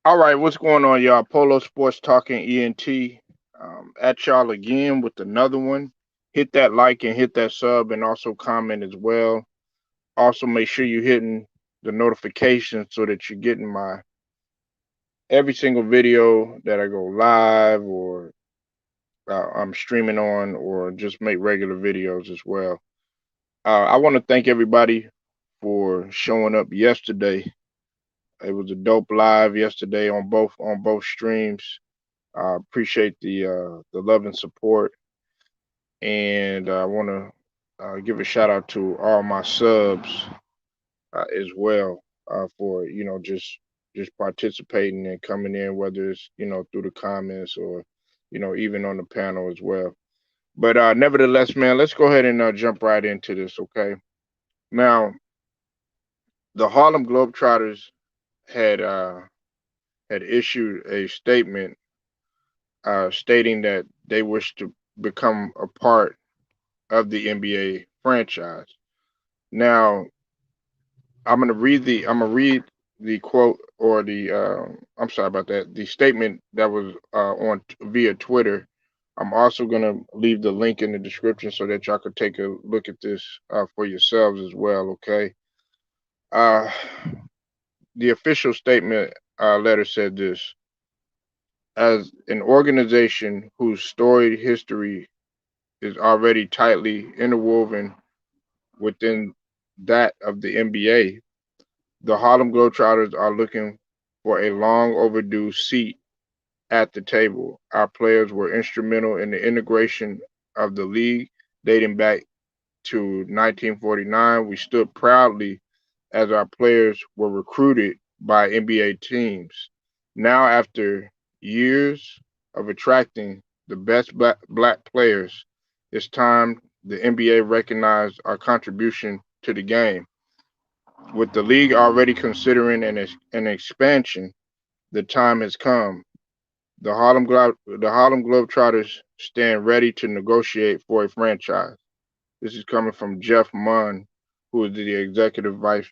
All right, what's going on, y'all? Polo Sports Talking ENT. At y'all again with another one. Hit that like and hit that sub and also comment as well. Also, make sure you're hitting the notifications so that you're getting my every single video that I go live or I'm streaming on or just make regular videos as well. I want to thank everybody for showing up yesterday. It was a dope live yesterday on both streams. I appreciate the love and support, and I want to give a shout out to all my subs as well for just participating and coming in, whether it's through the comments or even on the panel as well. But nevertheless, man, let's go ahead and jump right into this. Okay, now the Harlem Globetrotters had uh, had issued a statement stating that they wish to become a part of the NBA franchise. Now, I'm gonna read the quote or the I'm sorry about that, the statement that was on via Twitter. I'm also gonna leave the link in the description so that y'all could take a look at this for yourselves as well. Okay. Uh, the official statement letter said this: as an organization whose storied history is already tightly interwoven within that of the NBA, the Harlem Globetrotters are looking for a long overdue seat at the table. Our players were instrumental in the integration of the league dating back to 1949. We stood proudly as our players were recruited by NBA teams. Now, after years of attracting the best black players, it's time the NBA recognized our contribution to the game. With the league already considering an expansion, the time has come. The Harlem Globetrotters stand ready to negotiate for a franchise. This is coming from Jeff Munn, who is the executive vice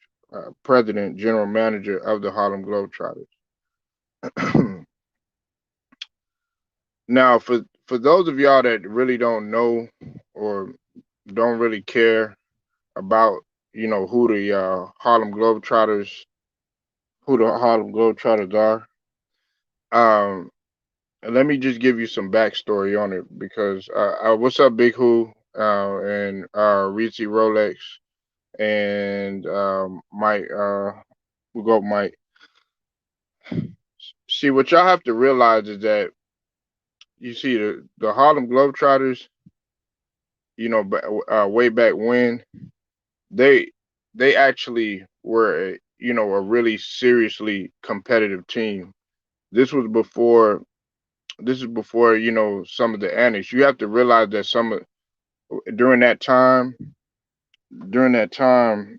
president, general manager of the Harlem Globetrotters. Now, for those of y'all that really don't know or don't really care about who the Harlem Globetrotters are, um, let me just give you some backstory on it because what's up, Big Who and Reezy Rolex and Mike. We go, Mike. See, what y'all have to realize is that you see the Harlem Globetrotters. Way back when they they actually were a really seriously competitive team. This was before this is before some of the annex. You have to realize that during that time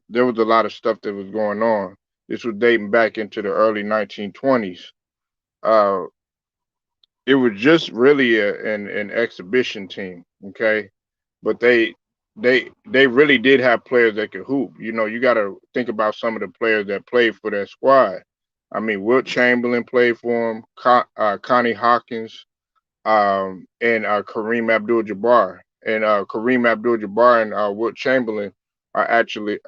there was a lot of stuff that was going on. This was dating back into the early 1920s. Uh, it was just really an exhibition team, okay? But they really did have players that could hoop. You got to think about some of the players that played for that squad. I mean, Wilt Chamberlain played for him, Connie Hawkins, and Kareem Abdul-Jabbar. And Kareem Abdul-Jabbar and Wilt Chamberlain are actually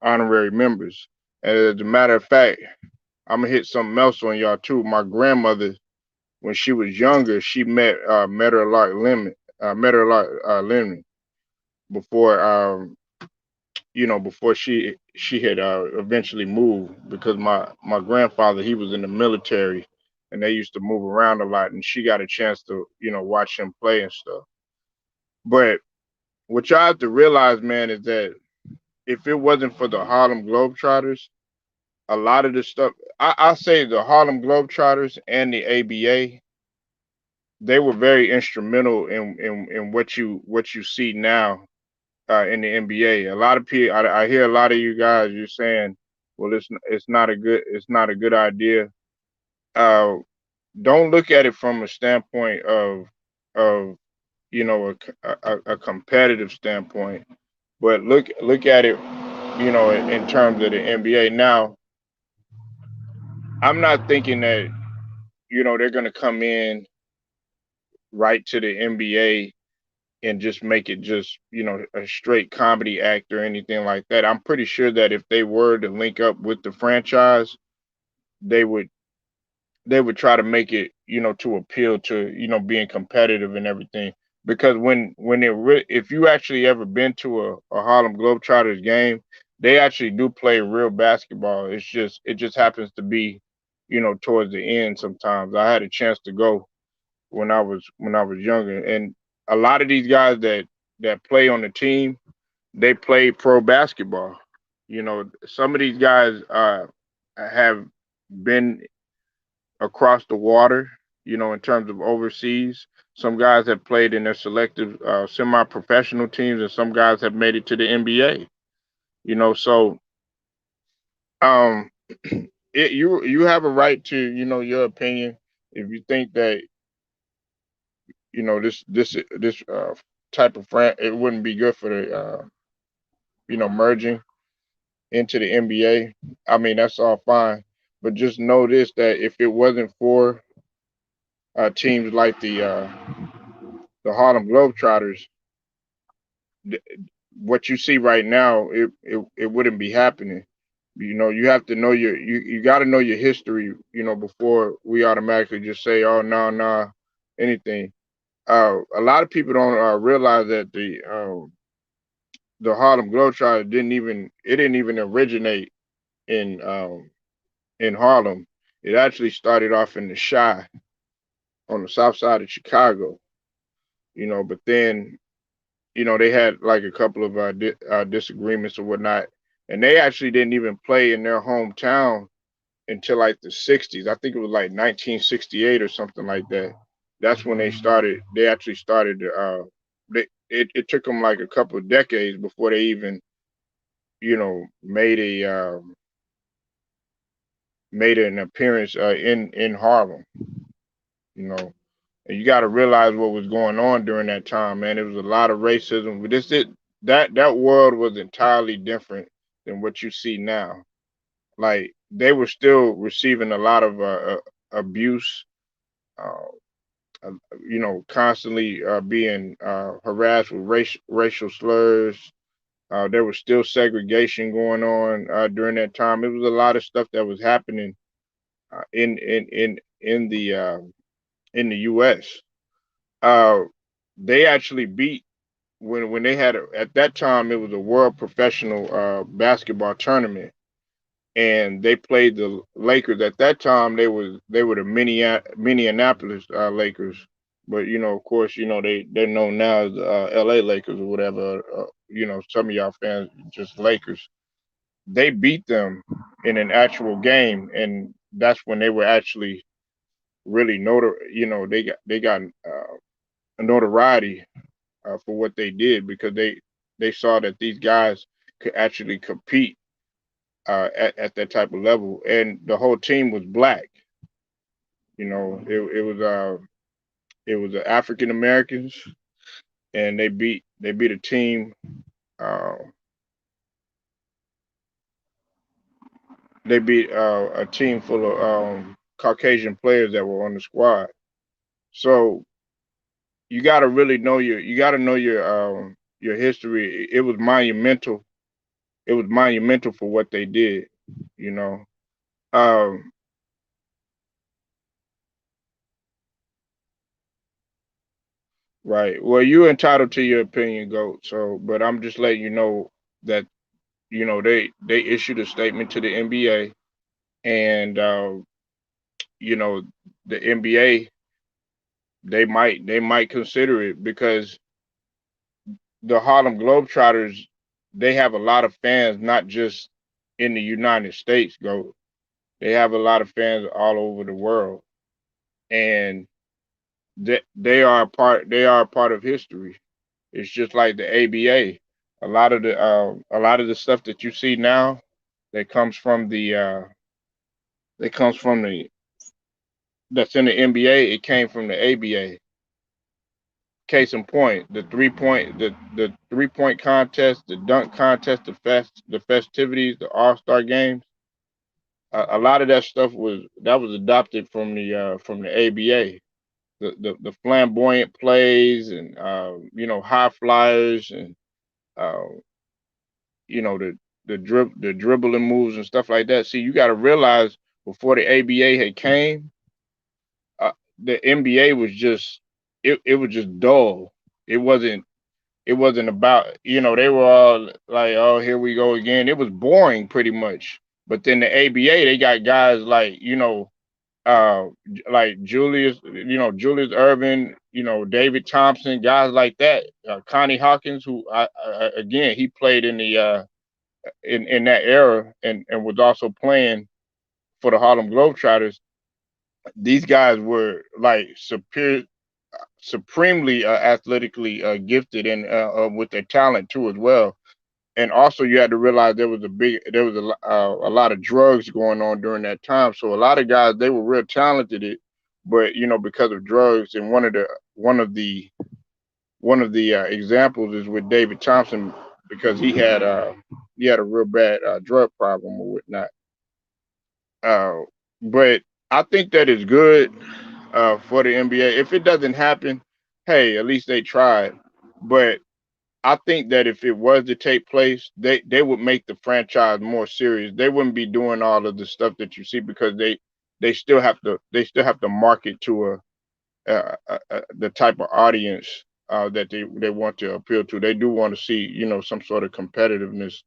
honorary members. And as a matter of fact, I'm gonna hit something else on y'all too. My grandmother, when she was younger, she met her like Lemon before before she had eventually moved because my grandfather, he was in the military and they used to move around a lot, and she got a chance to watch him play and stuff. But what y'all have to realize, man, is that if it wasn't for the Harlem Globetrotters, a lot of the stuff I say the Harlem Globetrotters and the ABA, they were very instrumental in what you see now in the NBA. A lot of people, I hear a lot of you guys, you're saying, well, it's not a good idea. Uh, don't look at it from a standpoint of a competitive standpoint, but look at it in terms of the NBA. Now, I'm not thinking that they're going to come in right to the NBA and just make it just a straight comedy act or anything like that. I'm pretty sure that if they were to link up with the franchise, they would they would try to make it to appeal to being competitive and everything. Because if you actually ever been to a Harlem Globetrotters game, they actually do play real basketball. It just happens to be towards the end. Sometimes I had a chance to go when I was younger, and a lot of these guys that play on the team, they play pro basketball. Some of these guys have been across the water, in terms of overseas. Some guys have played in their selective semi-professional teams, and some guys have made it to the NBA. So um, you have a right to your opinion. If you think that this type of it wouldn't be good for the merging into the NBA. I mean, that's all fine, but just know this: that if it wasn't for teams like the Harlem Globetrotters, th- what you see right now, it wouldn't be happening. You have to know you got to know your history, before we automatically just say, oh no, no, anything. A lot of people don't realize that the Harlem Globetrotters didn't even originate in in Harlem. It actually started off in the Chi on the south side of Chicago. But then they had like a couple of disagreements or whatnot, and they actually didn't even play in their hometown until like the '60s. I think it was like 1968 or something like that. That's when they started. They actually started. It took them like a couple of decades before they even made an appearance in Harlem. You know, and you got to realize what was going on during that time, man. It was a lot of racism. But that world was entirely different than what you see now. Like they were still receiving a lot of abuse, uh, constantly being harassed with racial slurs. There was still segregation going on during that time. It was a lot of stuff that was happening uh, in in in in the uh, in the U.S. Uh, they actually beat when they had at that time it was a world professional basketball tournament, and they played the Lakers. At that time they were the Minneapolis Lakers, but of course they're known now as L.A. Lakers or whatever. Some of y'all fans just Lakers. They beat them in an actual game, and that's when they were actually really they got a notoriety for what they did, because they saw that these guys could actually compete at that type of level, and the whole team was black. It was African Americans, and they beat a team. Uh, they beat a team full of Caucasian players that were on the squad. So you got to know your history. It was monumental. It was monumental for what they did. You know. Um, right. Well, you're entitled to your opinion, Goat. So, but I'm just letting you know that they issued a statement to the NBA, and you know the NBA, they might consider it, because the Harlem Globetrotters, they have a lot of fans, not just in the United States. Go, they have a lot of fans all over the world, and they are a part of history. It's just like the ABA. A lot of the stuff that you see now that comes from the that's in the NBA. It came from the ABA. Case in point, the 3-point contest, the dunk contest, the festivities, the All Star games. a lot of that stuff was adopted from the ABA. The flamboyant plays and high flyers and uh, the dribbling moves and stuff like that. See, you got to realize before the ABA had came, the NBA was just it was just dull. It wasn't it wasn't about they were all like, oh, here we go again. It was boring pretty much. But then the ABA, they got guys like uh like Julius Irvin, David Thompson, guys like that. Connie Hawkins, who again, he played in the in that era and was also playing for the Harlem Globetrotters. These guys were like supremely athletically gifted and with their talent too as well. And also, you had to realize there was a lot of drugs going on during that time. So a lot of guys, they were real talented, but because of drugs. And one of the examples is with David Thompson, because he had a real bad drug problem or whatnot. Uh, but I think that is good for the NBA. If it doesn't happen, hey, at least they tried. But I think that if it was to take place, they would make the franchise more serious. They wouldn't be doing all of the stuff that you see, because they still have to market to the type of audience that they want to appeal to. They do want to see some sort of competitiveness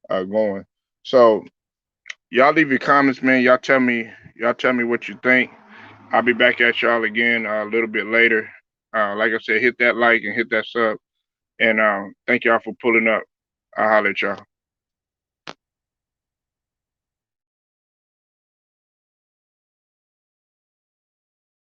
going. So y'all leave your comments, man. Y'all tell me what you think. I'll be back at y'all again a little bit later. Like I said, hit that like and hit that sub. And thank y'all for pulling up. I'll holler at y'all.